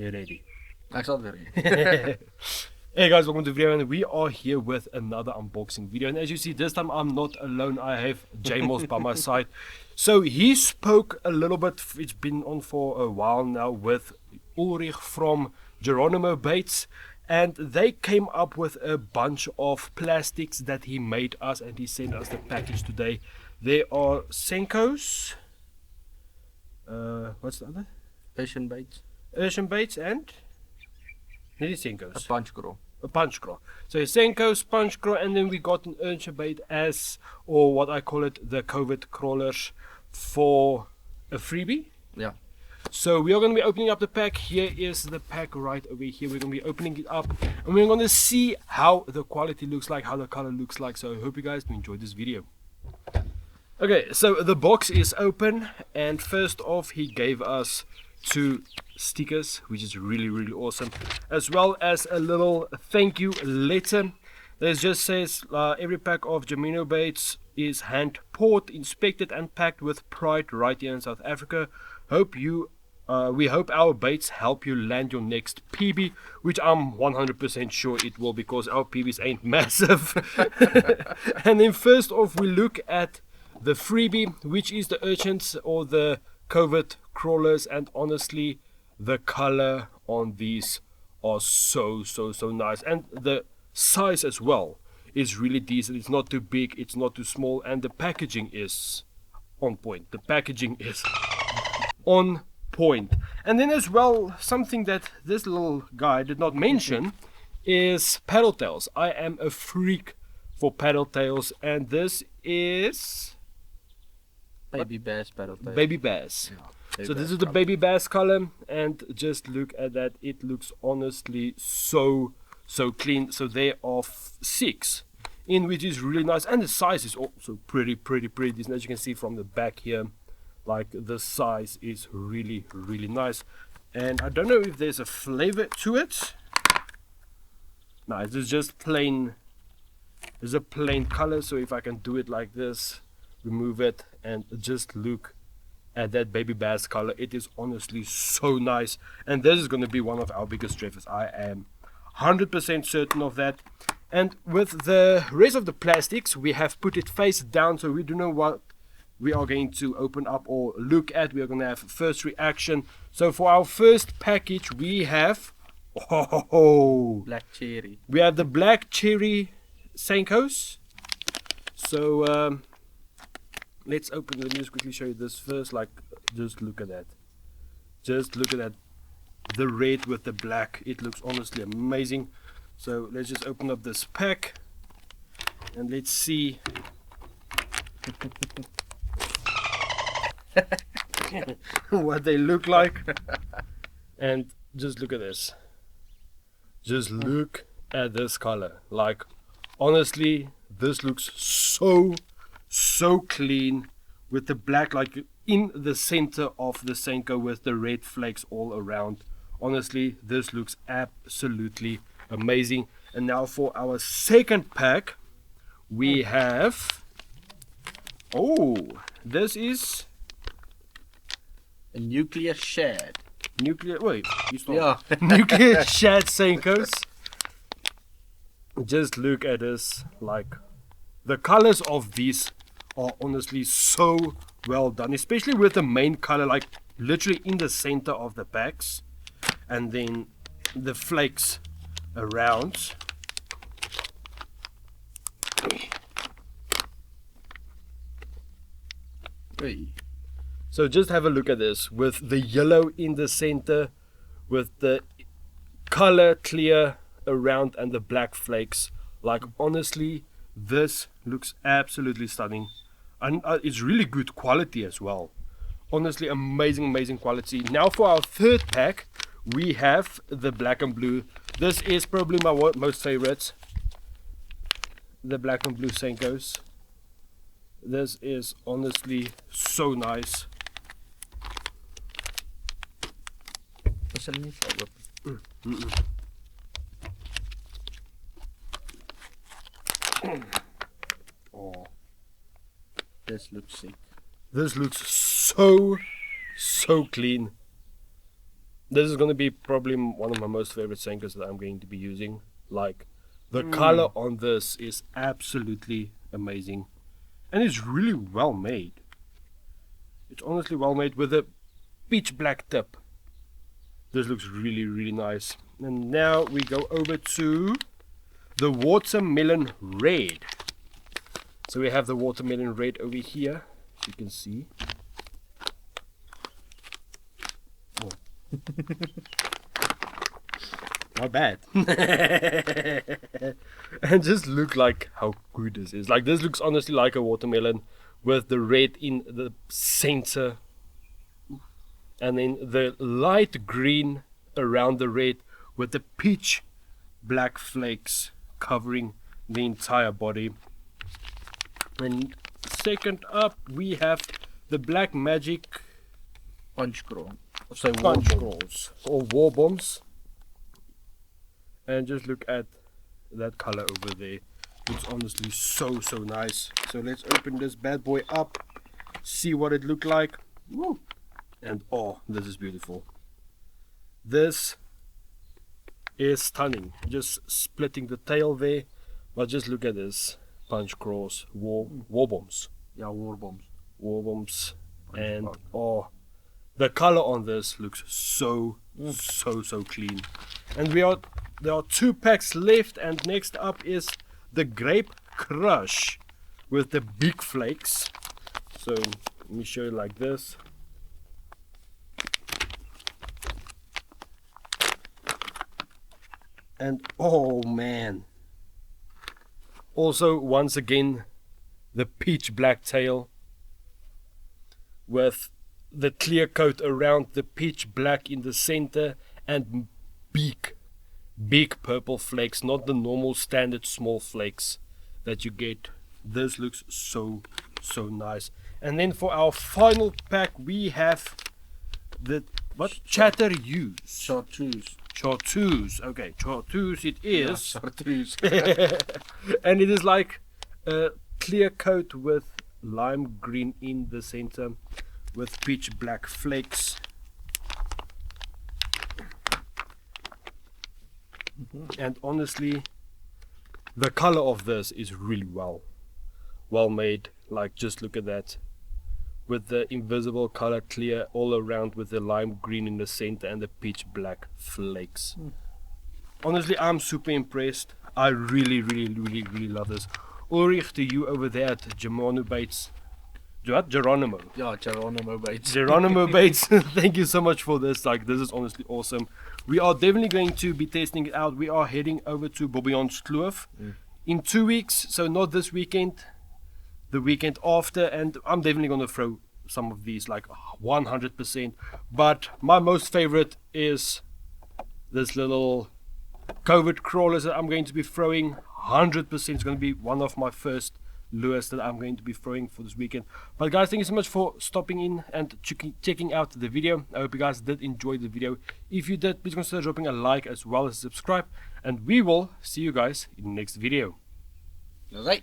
You ready? Ek's al ready. Hey guys, welcome to the video, and we are here with another unboxing video. And as you see, this time I'm not alone. I have Jamos by my side. So he spoke a little bit, it's been on for a while now, with Ulrich from Geronimo Baits, and they came up with a bunch of plastics that he made us, and he sent us the package today. There are senkos, what's the other? Asian baits. Asian baits and senkos. A punch crawl. A punch crawl. So senkos, punch crawl, and then we got an Asian bait as, or what I call it, the COVID crawlers for a freebie. Yeah. So we are going to be opening up the pack. Here is the pack right over here. We're going to be opening it up, and we're going to see how the quality looks like, how the color looks like. So I hope you guys enjoy this video. Okay, so the box is open, and first off he gave us 2 stickers, which is really awesome, as well as a little thank you letter. This just says every pack of Geronimo Baits is hand poured, inspected and packed with pride right here in South Africa. We hope our baits help you land your next PB, which I'm 100% sure it will, because our PBs ain't massive. And then first off we look at the freebie, which is the urchins or the COVID crawlers, and honestly the color on these are so nice, and the size as well is really decent. It's not too big, it's not too small, and the packaging is on point. The packaging is on point. And then as well, something that this little guy did not mention is paddle tails. I am a freak for paddle tails, and this is Baby bass paddle tail. baby bass. Yeah, So this is the baby bass color, and just look at that. It looks honestly so clean. So there are 6 in, which is really nice, and the size is also pretty decent. As you can see from the back here, like the size is really nice. And I don't know if there's a flavor to it. No, it's just plain. It's a plain color. So if I can do it like this, remove it, and just look at that baby bass color, it is honestly so nice, and this is going to be one of our biggest treffers. I am 100% certain of that. And with the rest of the plastics, we have put it face down, so we do know what we are going to open up or look at. We are going to have first reaction. So for our first package we have Black cherry. we have the black cherry senkos. So let's open. Let me just quickly show you this first. Like, just look at that. Just look at that. The red with the black. It looks honestly amazing. So let's just open up this pack and let's see what they look like. And just look at this. Just look at this color. Like, honestly, this looks so clean, with the black like in the center of the senko with the red flakes all around. Honestly, this looks absolutely amazing. And now for our second pack we have, this is A nuclear shad. nuclear Yeah. nuclear shad senkos. Just look at this. Like, the colors of these are honestly so well done, especially with the main color like literally in the center of the packs, and then the flakes around. Hey. So just have a look at this, with the yellow in the center, with the color clear around, and the black flakes. Like, honestly, this looks absolutely stunning, and it's really good quality as well. Honestly, amazing quality. Now for our third pack we have the black and blue. This is probably my most favorite, the black and blue senkos. This is honestly so nice. Oh, This looks sick. this looks so clean. This is going to be probably one of my most favorite senkos that I'm going to be using. Like, the color on this is absolutely amazing. And it's really well made. It's honestly well made with a peach black tip. This looks really, really nice. And now we go over to the watermelon red. So we have the watermelon red over here, as you can see. Oh. Not bad. And just look like how good this is. Like, this looks honestly like a watermelon with the red in the center. And then the light green around the red with the peach black flakes covering the entire body. And second up we have the Black Magic Punch crawl. punch craws or war bombs. And just look at that color over there. It's honestly so nice. So let's open this bad boy up, see what it looked like. Woo. And oh, this is beautiful. This is stunning. Just splitting the tail there, but just look at this punch craws, war bombs. Yeah, war bombs. War bombs. And oh, the color on this looks so clean. And there are 2 packs left, and next up is the Grape Crush with the big flakes. So let me show you like this. And oh man, also once again the peach black tail with the clear coat around the peach black in the center, and big purple flakes, not the normal standard small flakes that you get. This looks so nice. And then for our final pack we have the Chartreuse. Chartreuse. Okay, chartreuse it is. Yeah, chartreuse. And it is like a clear coat with lime green in the center with peach black flakes. And honestly, the color of this is really well made. Like, just look at that, with the invisible color clear all around with the lime green in the center and the peach black flakes. Honestly, I'm super impressed. I really love this. Ulrich, to you over there at Geronimo Baits. What? Geronimo. Yeah, Geronimo Baits. Geronimo Baits. Thank you so much for this. Like, this is honestly awesome. We are definitely going to be testing it out. We are heading over to Bobbejans Kloof in 2 weeks. So not this weekend, the weekend after. And I'm definitely going to throw some of these, like 100%. But my most favorite is this little COVID crawlers that I'm going to be throwing. 100%. It's going to be one of my first lures that I'm going to be throwing for this weekend. But guys, thank you so much for stopping in and checking out the video. I hope you guys did enjoy the video. If you did, please consider dropping a like as well as subscribe, and we will see you guys in the next video. Right.